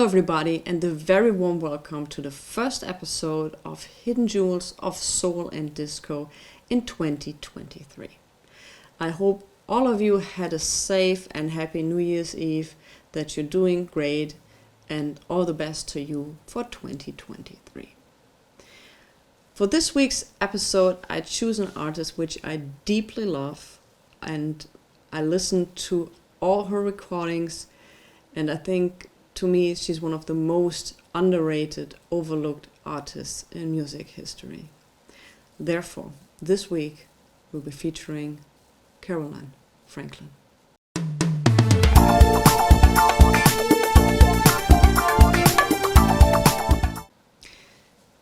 Hello everybody, and a very warm welcome to the first episode of Hidden Jewels of Soul and Disco in 2023. I hope all of you had a safe and happy New Year's Eve, that you're doing great, and all the best to you for 2023. For this week's episode, I choose an artist which I deeply love, and I listened to all her recordings, and I think to me she's one of the most underrated, overlooked artists in music history. Therefore, this week we'll be featuring Carolyn Franklin.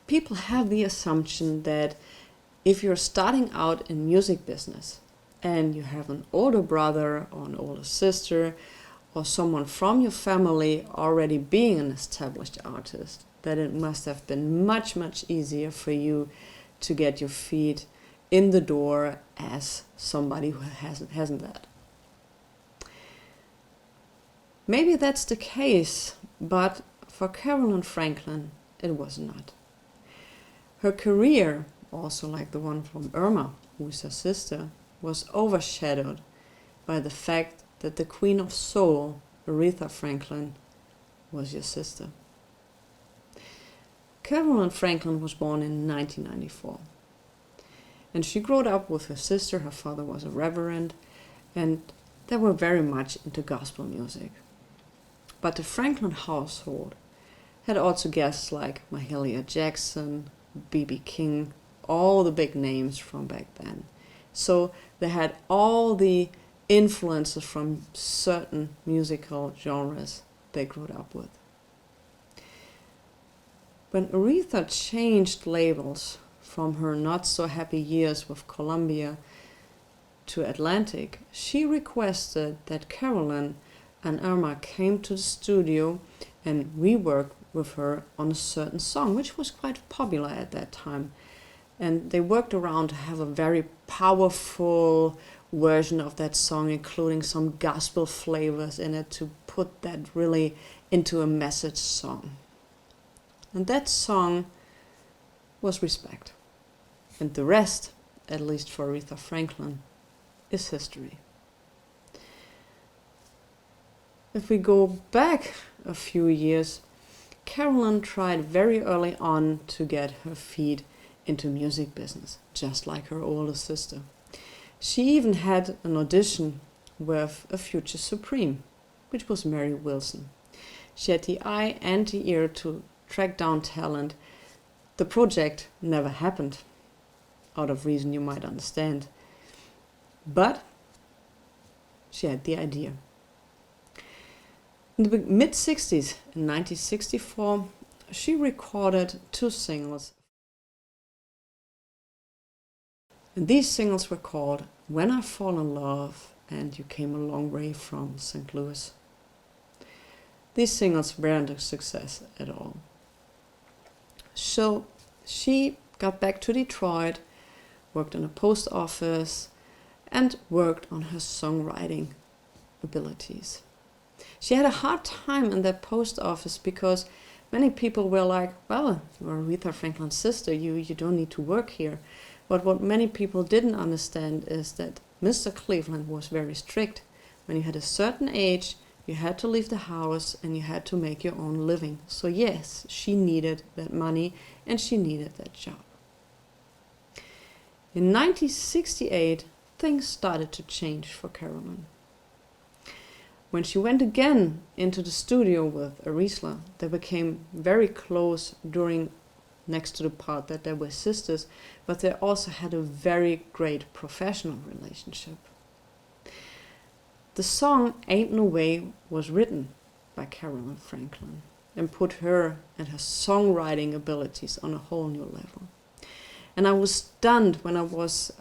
People have the assumption that if you're starting out in music business and you have an older brother or an older sister or someone from your family already being an established artist, that it must have been much, much easier for you to get your feet in the door as somebody who hasn't that. Maybe that's the case, but for Carolyn Franklin, it was not. Her career, also like the one from Irma, who is her sister, was overshadowed by the fact that the Queen of Soul, Aretha Franklin, was your sister. Carolyn Franklin was born in 1994. And she grew up with her sister. Her father was a reverend, and they were very much into gospel music. But the Franklin household had also guests like Mahalia Jackson, B.B. King, all the big names from back then. So they had all the influences from certain musical genres they grew up with. When Aretha changed labels from her not so happy years with Columbia to Atlantic, she requested that Carolyn and Irma came to the studio and reworked with her on a certain song, which was quite popular at that time. And they worked around to have a very powerful version of that song, including some gospel flavors in it, to put that really into a message song. And that song was Respect. And the rest, at least for Aretha Franklin, is history. If we go back a few years, Carolyn tried very early on to get her feet into music business, just like her older sister. She even had an audition with a future Supreme, which was Mary Wilson. She had the eye and the ear to track down talent. The project never happened, out of reason you might understand. But she had the idea. In the mid-60s, in 1964, she recorded 2 singles. And these singles were called When I Fall in Love and You Came a Long Way from St. Louis. These singles weren't a success at all. So she got back to Detroit, worked in a post office, and worked on her songwriting abilities. She had a hard time in that post office because many people were like, well, you're Aretha Franklin's sister, you don't need to work here. But what many people didn't understand is that Mr. Cleveland was very strict. When you had a certain age, you had to leave the house and you had to make your own living. So yes, she needed that money and she needed that job. In 1968, things started to change for Carolyn. When she went again into the studio with Aretha, they became very close next to the part that they were sisters, but they also had a very great professional relationship. The song Ain't No Way was written by Carolyn Franklin and put her and her songwriting abilities on a whole new level. And I was stunned when I was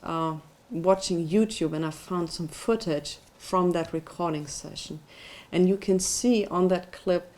watching YouTube and I found some footage from that recording session. And you can see on that clip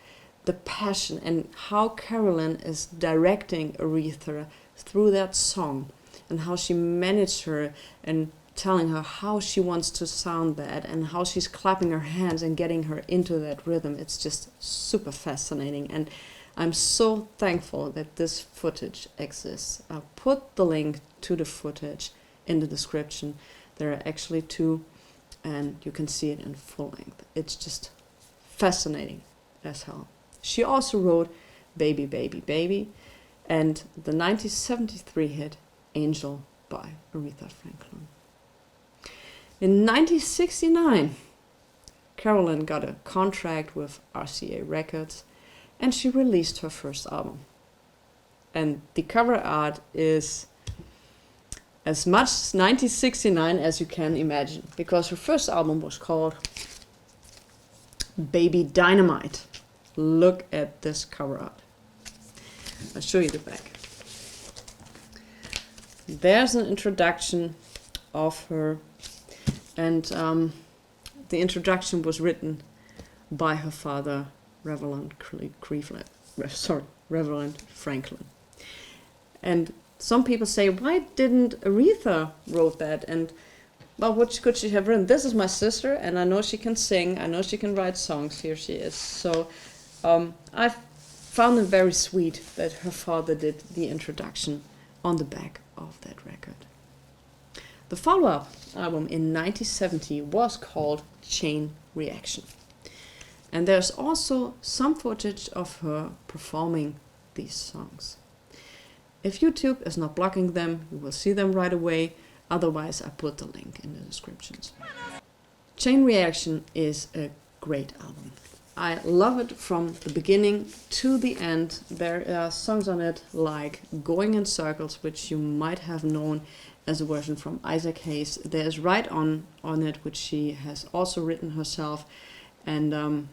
the passion and how Carolyn is directing Aretha through that song and how she managed her and telling her how she wants to sound that and how she's clapping her hands and getting her into that rhythm. It's just super fascinating, and I'm so thankful that this footage exists. I'll put the link to the footage in the description. There are actually two, and you can see it in full length. It's just fascinating as hell. She also wrote Baby, Baby, Baby, and the 1973 hit Angel by Aretha Franklin. In 1969, Carolyn got a contract with RCA Records, and she released her first album. And the cover art is as much 1969 as you can imagine, because her first album was called Baby Dynamite. Look at this cover art. I'll show you the back. There's an introduction of her, and the introduction was written by her father, Reverend Franklin. And some people say, why didn't Aretha wrote that? And well, what could she have written? This is my sister, and I know she can sing. I know she can write songs. Here she is. So I found it very sweet that her father did the introduction on the back of that record. The follow-up album in 1970 was called Chain Reaction. And there's also some footage of her performing these songs. If YouTube is not blocking them, you will see them right away. Otherwise, I put the link in the descriptions. Chain Reaction is a great album. I love it from the beginning to the end. There are songs on it like Going in Circles, which you might have known as a version from Isaac Hayes. There's Right On it, which she has also written herself. And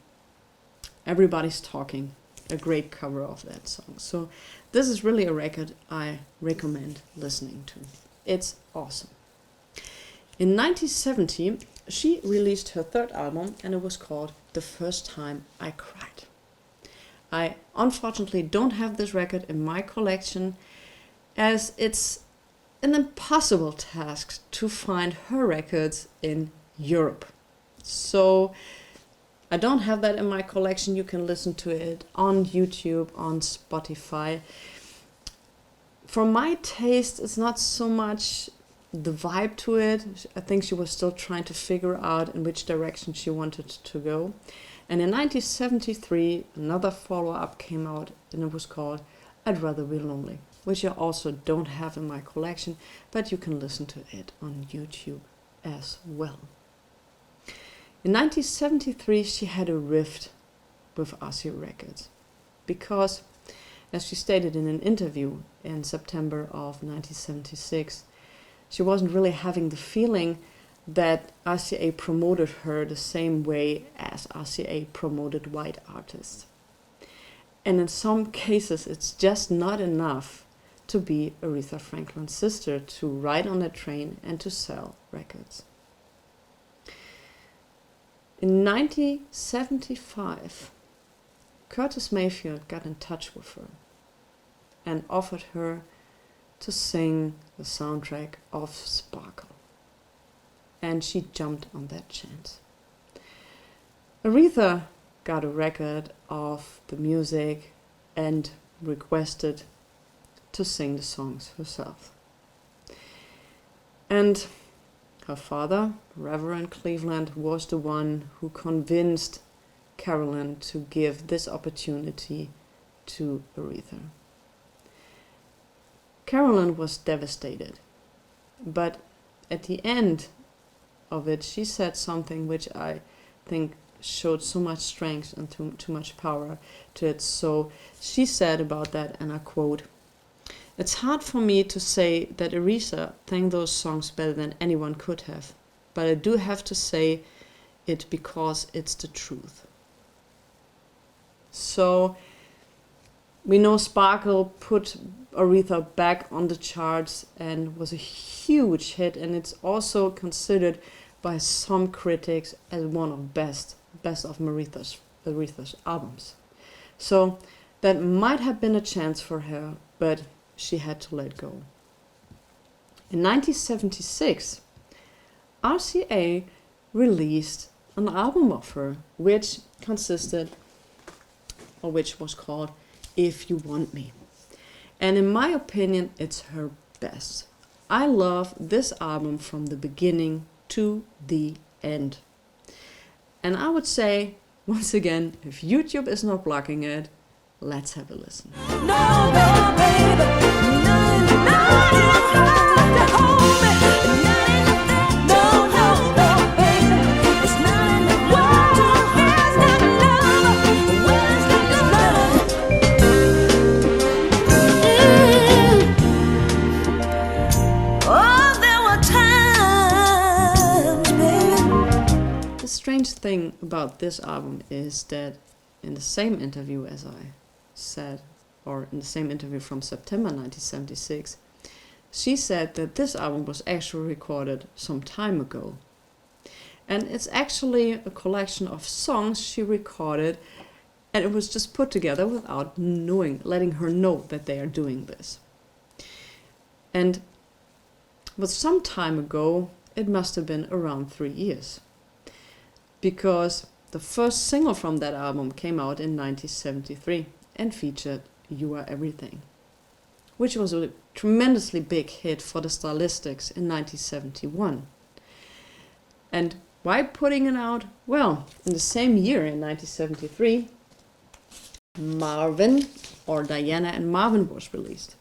Everybody's Talking, a great cover of that song. So this is really a record I recommend listening to. It's awesome. In 1970, she released her third album, and it was called The First Time I Cried. I unfortunately don't have this record in my collection, as it's an impossible task to find her records in Europe. So I don't have that in my collection. You can listen to it on YouTube, on Spotify. For my taste, it's not so much the vibe to it. I think she was still trying to figure out in which direction she wanted to go. And in 1973, another follow-up came out, and it was called I'd Rather Be Lonely, which I also don't have in my collection, but you can listen to it on YouTube as well. In 1973, she had a rift with RCA Records because, as she stated in an interview in September of 1976, she wasn't really having the feeling that RCA promoted her the same way as RCA promoted white artists. And in some cases, it's just not enough to be Aretha Franklin's sister, to ride on a train and to sell records. In 1975, Curtis Mayfield got in touch with her and offered her to sing the soundtrack of Sparkle. And she jumped on that chance. Aretha got a record of the music and requested to sing the songs herself. And her father, Reverend Cleveland, was the one who convinced Carolyn to give this opportunity to Aretha. Carolyn was devastated, but at the end of it, she said something which I think showed so much strength and too much power to it. So she said about that, and I quote, "It's hard for me to say that Aretha sang those songs better than anyone could have, but I do have to say it because it's the truth." So we know Sparkle put Aretha back on the charts and was a huge hit, and it's also considered by some critics as one of best of Aretha's albums. So that might have been a chance for her, but she had to let go. In 1976, RCA released an album of her, which was called If You Want Me. And in my opinion, it's her best. I love this album from the beginning to the end. And I would say, once again, if YouTube is not blocking it, let's have a listen. No, no, baby. No, strange thing about this album is that in the same interview as I said, or in the same interview from September 1976, she said that this album was actually recorded some time ago. And it's actually a collection of songs she recorded, and it was just put together without letting her know that they are doing this. And with some time ago, it must have been around 3 years. Because the first single from that album came out in 1973 and featured You Are Everything, which was a tremendously big hit for the Stylistics in 1971. And why putting it out? Well, in the same year, in 1973, Dionne and Marvin was released.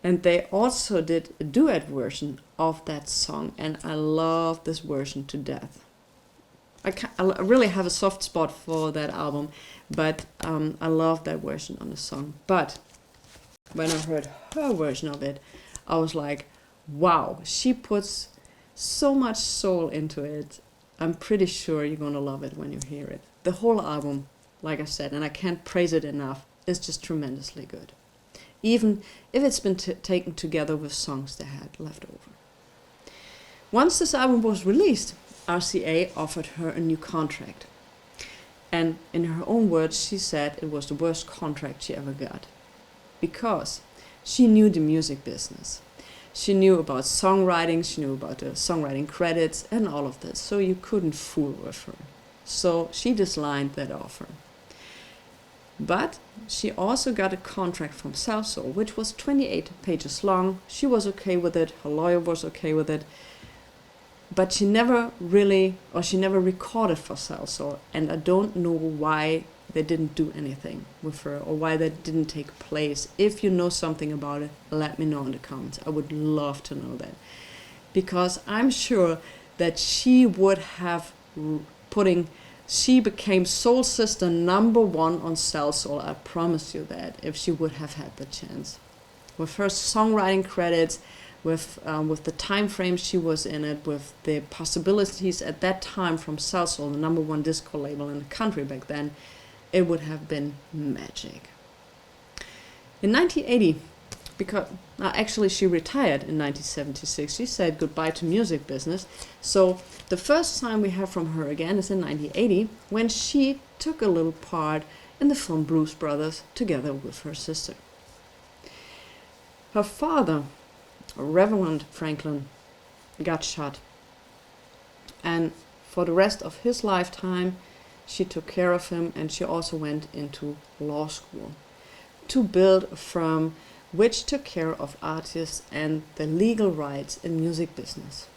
And they also did a duet version of that song, and I love this version to death. I really have a soft spot for that album, but I love that version on the song. But when I heard her version of it, I was like, wow, she puts so much soul into it. I'm pretty sure you're going to love it when you hear it. The whole album, like I said, and I can't praise it enough, is just tremendously good. Even if it's been taken together with songs they had left over. Once this album was released, RCA offered her a new contract. And in her own words, she said it was the worst contract she ever got. Because she knew the music business. She knew about songwriting, she knew about the songwriting credits and all of this. So you couldn't fool with her. So she declined that offer. But she also got a contract from Salsoul, which was 28 pages long. She was okay with it, her lawyer was okay with it. But she never recorded for Salsoul, and I don't know why they didn't do anything with her or why that didn't take place. If you know something about it, let me know in the comments. I would love to know that. Because I'm sure that she would have she became Soul Sister #1 on Salsoul, I promise you that, if she would have had the chance. With her songwriting credits, with the time frame she was in it, with the possibilities at that time from Salsoul, the #1 disco label in the country back then, it would have been magic. In 1980, actually she retired in 1976, she said goodbye to music business, so the first time we have from her again is in 1980, when she took a little part in the film Blues Brothers together with her sister. Her father, Reverend Franklin, got shot, and for the rest of his lifetime she took care of him, and she also went into law school to build a firm which took care of artists and the legal rights in music business.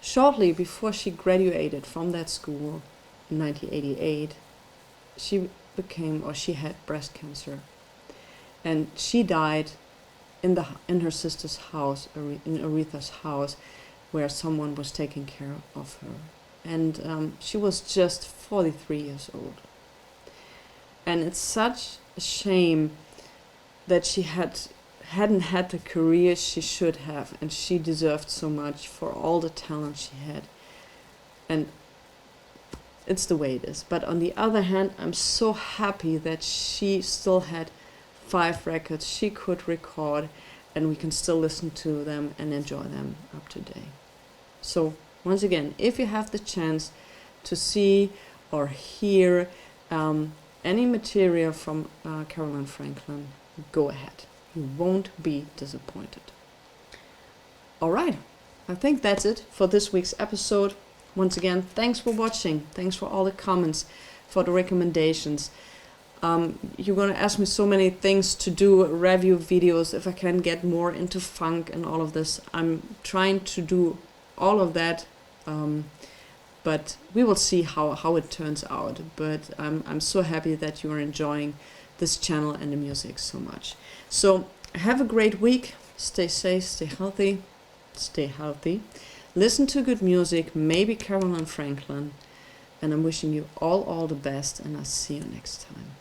Shortly before she graduated from that school in 1988, she had breast cancer, and she died in her sister's house, in Aretha's house, where someone was taking care of her. And she was just 43 years old. And it's such a shame that she hadn't had the career she should have, and she deserved so much for all the talent she had. And it's the way it is. But on the other hand, I'm so happy that she still had 5 records she could record, and we can still listen to them and enjoy them up to date. So once again, if you have the chance to see or hear any material from Carolyn Franklin, go ahead. You won't be disappointed. Alright, I think that's it for this week's episode. Once again, thanks for watching. Thanks for all the comments, for the recommendations. You're gonna ask me so many things to do, review videos, if I can get more into funk and all of this. I'm trying to do all of that, but we will see how it turns out. But I'm so happy that you're enjoying this channel and the music so much. So have a great week. Stay safe, stay healthy. Listen to good music, maybe Carolyn Franklin. And I'm wishing you all the best, and I'll see you next time.